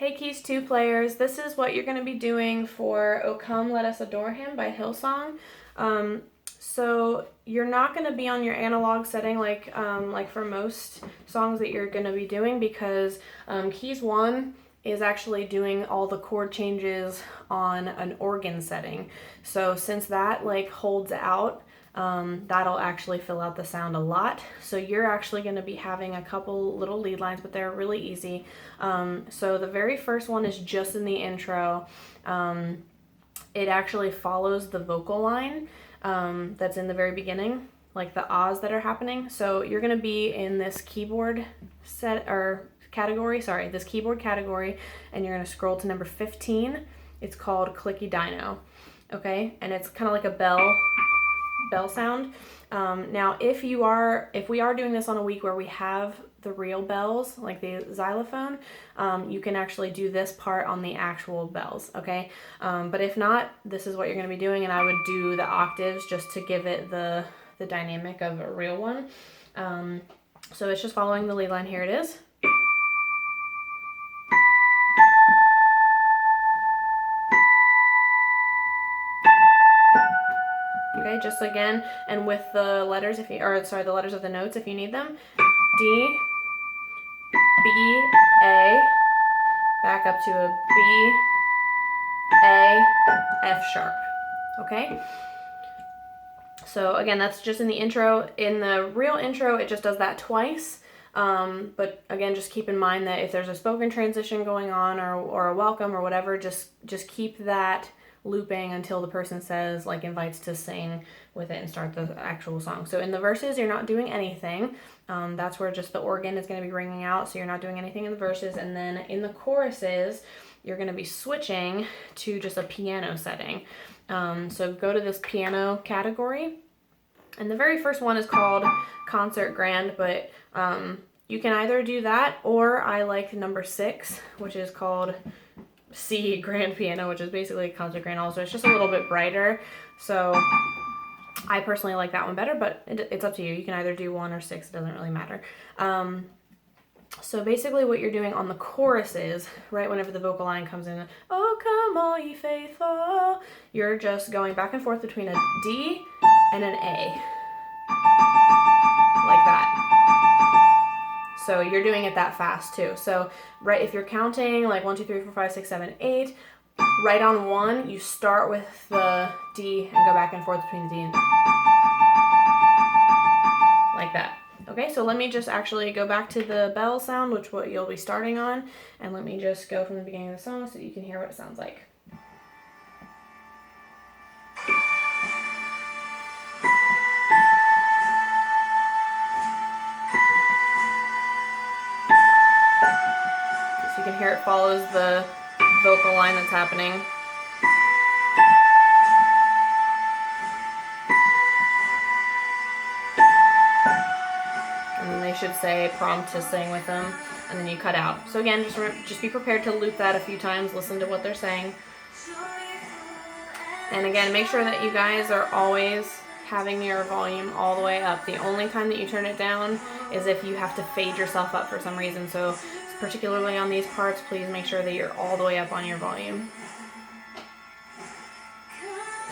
Hey Keys 2 players, this is what you're going to be doing for O Come Let Us Adore Him by Hillsong. So you're not going to be on your analog setting like for most songs that you're going to be doing, because Keys 1 is actually doing all the chord changes on an organ setting. So since that holds out, that'll actually fill out the sound a lot. So you're actually going to be having a couple little lead lines, but they're really easy. So the very first one is just in the intro. It actually follows the vocal line that's in the very beginning, like the ahs that are happening. So you're going to be in this keyboard this keyboard category, and you're going to scroll to number 15. It's called Clicky Dyno. Okay, and it's kind of like a bell sound. Now if we are doing this on a week where we have the real bells, like the xylophone, you can actually do this part on the actual bells, okay? But if not, this is what you're going to be doing, and I would do the octaves just to give it the dynamic of a real one. So it's just following the lead line. Here it is. Okay, just again, and with the letters, the letters of the notes if you need them. D, B, A, back up to a B, A, F sharp. Okay? So again, that's just in the intro. In the real intro, it just does that twice. But again, just keep in mind that if there's a spoken transition going on or a welcome or whatever, just keep that looping until the person says, invites to sing with it and start the actual song. So in the verses, you're not doing anything. That's where just the organ is going to be ringing out, so you're not doing anything in the verses. And then in the choruses, you're going to be switching to just a piano setting. So go to this piano category, and the very first one is called Concert Grand, but you can either do that, or I like number 6, which is called C Grand Piano, which is basically Concert Grand also. It's just a little bit brighter, so I personally like that one better, but it's up to you. You can either do 1 or 6, it doesn't really matter. So basically what you're doing on the choruses, right whenever the vocal line comes in, oh come all ye faithful, you're just going back and forth between a D and an A, like that. So you're doing it that fast too. So right, if you're counting 1, 2, 3, 4, 5, 6, 7, 8, right on 1, you start with the D and go back and forth between the D and like that. Okay, so let me just actually go back to the bell sound, which what you'll be starting on, and let me just go from the beginning of the song so that you can hear what it sounds like. So you can hear it follows the vocal line that's happening. And then they should say prompt to sing with them, and then you cut out. So again, just be prepared to loop that a few times, listen to what they're saying. And again, make sure that you guys are always having your volume all the way up. The only time that you turn it down is if you have to fade yourself up for some reason. So particularly on these parts, please make sure that you're all the way up on your volume.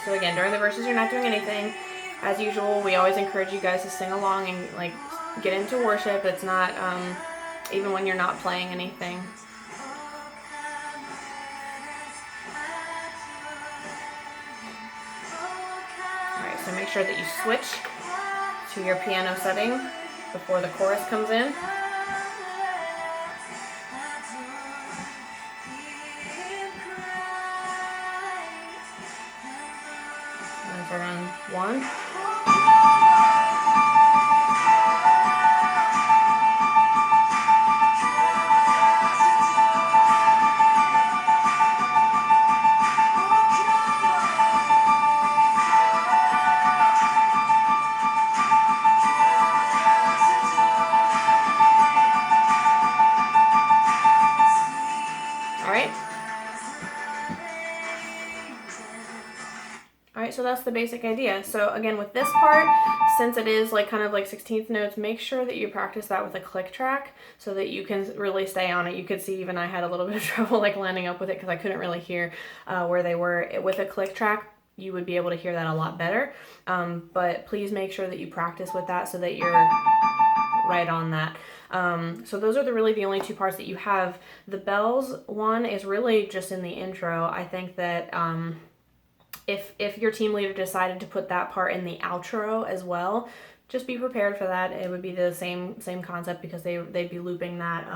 So again, during the verses, you're not doing anything. As usual, we always encourage you guys to sing along and get into worship. It's not, even when you're not playing anything. Alright, so make sure that you switch to your piano setting before the chorus comes in. And that's around 1. Alright, so that's the basic idea. So again, with this part, since it is like kind of like 16th notes, make sure that you practice that with a click track so that you can really stay on it. You could see even I had a little bit of trouble like lining up with it because I couldn't really hear where they were. With a click track, you would be able to hear that a lot better. But please make sure that you practice with that so that you're right on that. So those are really the only two parts that you have. The bells one is really just in the intro. I think that if your team leader decided to put that part in the outro as well, just be prepared for that. It would be the same concept because they'd be looping that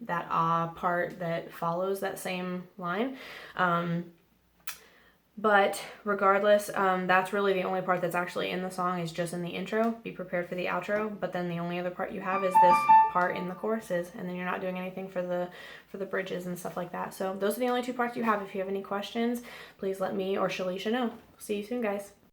that ah part that follows that same line. But regardless, that's really the only part that's actually in the song is just in the intro. Be prepared for the outro, but then the only other part you have is this part in the choruses, and then you're not doing anything for the bridges and stuff like that. So those are the only two parts you have. If you have any questions, please let me or Shalisha know. See you soon, guys.